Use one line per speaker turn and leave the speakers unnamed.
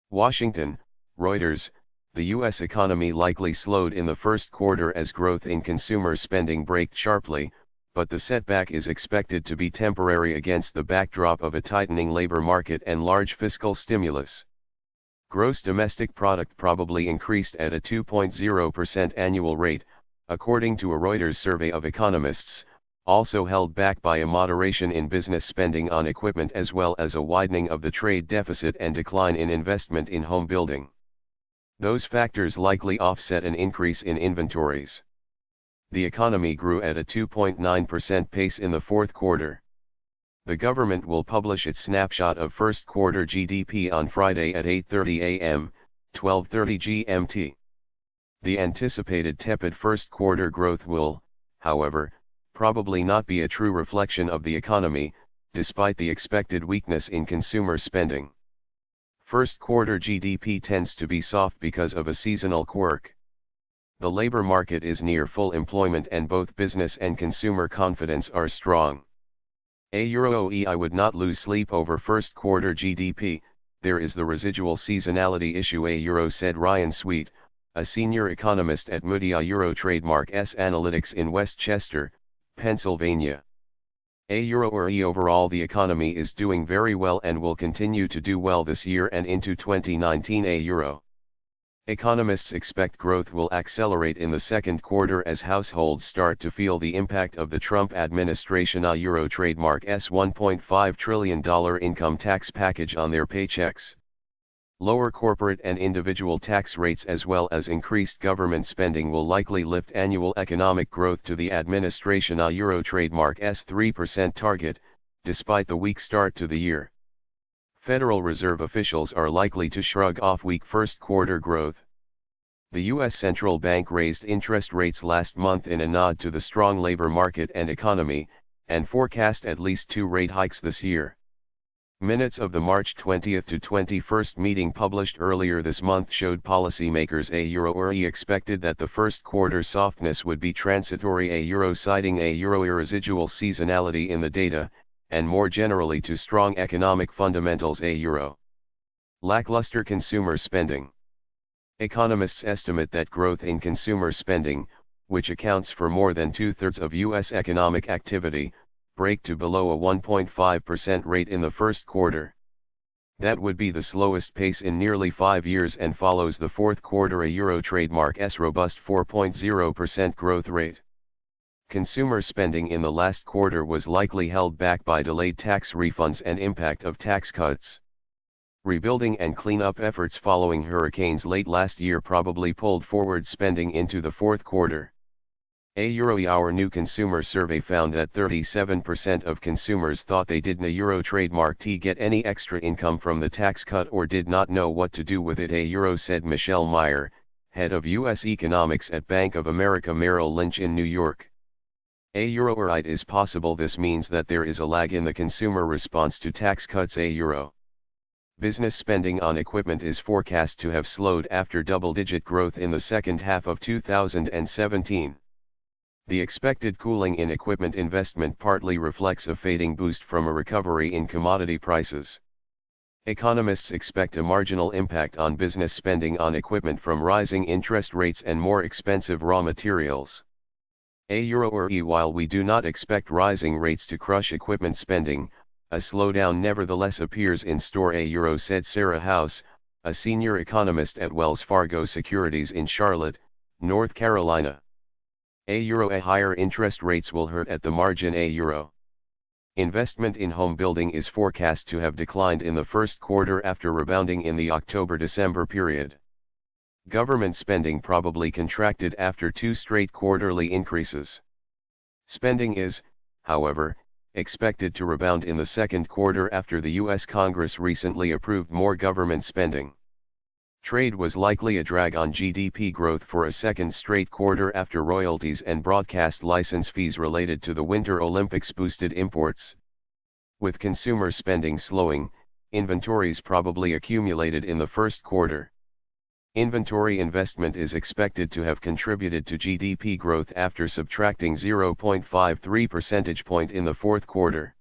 Washington, Reuters, the U.S. economy likely slowed in the first quarter as growth in consumer spending braked sharply, but the setback is expected to be temporary against the backdrop of a tightening labor market and large fiscal stimulus. Gross domestic product probably increased at a 2.0% annual rate, according to a Reuters survey of economists, also held back by a moderation in business spending on equipment as well as a widening of the trade deficit and decline in investment in home building. Those factors likely offset an increase in inventories. The economy grew at a 2.9% pace in the fourth quarter. The government will publish its snapshot of first quarter GDP on Friday at 8:30 a.m., 12:30 GMT. The anticipated tepid first quarter growth will, however, probably not be a true reflection of the economy, despite the expected weakness in consumer spending. First quarter GDP tends to be soft because of a seasonal quirk. The labor market is near full employment and both business and consumer confidence are strong. I would not lose sleep over first quarter GDP, there is the residual seasonality issue, said Ryan Sweet, a senior economist at Moody's Trademark S Analytics in Westchester, Pennsylvania. Overall the economy is doing very well and will continue to do well this year and into 2019. Economists expect growth will accelerate in the second quarter as households start to feel the impact of the Trump administration Trademark S $1.5 trillion income tax package on their paychecks. Lower corporate and individual tax rates as well as increased government spending will likely lift annual economic growth to the administration Trademark S 3% target, despite the weak start to the year. Federal Reserve officials are likely to shrug off weak first quarter growth. The U.S. Central Bank raised interest rates last month in a nod to the strong labor market and economy, and forecast at least 2 rate hikes this year. Minutes of the March 20 to 21 meeting published earlier this month showed policymakers expected that the first quarter softness would be transitory citing residual seasonality in the data, and more generally to strong economic fundamentals lackluster consumer spending. Economists estimate that growth in consumer spending, which accounts for more than 2/3 of U.S. economic activity, break to below a 1.5% rate in the first quarter. That would be the slowest pace in nearly 5 years and follows the fourth quarter Trademark S robust 4.0% growth rate. Consumer spending in the last quarter was likely held back by delayed tax refunds and impact of tax cuts. Rebuilding and cleanup efforts following hurricanes late last year probably pulled forward spending into the fourth quarter. Our new consumer survey found that 37% of consumers thought they didn't Trademark T get any extra income from the tax cut or did not know what to do with it, said Michelle Meyer, head of U.S. economics at Bank of America Merrill Lynch in New York. It is possible this means that there is a lag in the consumer response to tax cuts. Business spending on equipment is forecast to have slowed after double-digit growth in the second half of 2017. The expected cooling in equipment investment partly reflects a fading boost from a recovery in commodity prices. Economists expect a marginal impact on business spending on equipment from rising interest rates and more expensive raw materials. While we do not expect rising rates to crush equipment spending, a slowdown nevertheless appears in store, said Sarah House, a senior economist at Wells Fargo Securities in Charlotte, North Carolina. Higher interest rates will hurt at the margin. Investment in home building is forecast to have declined in the first quarter after rebounding in the October-December period. Government spending probably contracted after 2 straight quarterly increases. Spending is, however, expected to rebound in the second quarter after the U.S. Congress recently approved more government spending. Trade was likely a drag on GDP growth for a second straight quarter after royalties and broadcast license fees related to the Winter Olympics boosted imports. With consumer spending slowing, inventories probably accumulated in the first quarter. Inventory investment is expected to have contributed to GDP growth after subtracting 0.53 percentage point in the fourth quarter.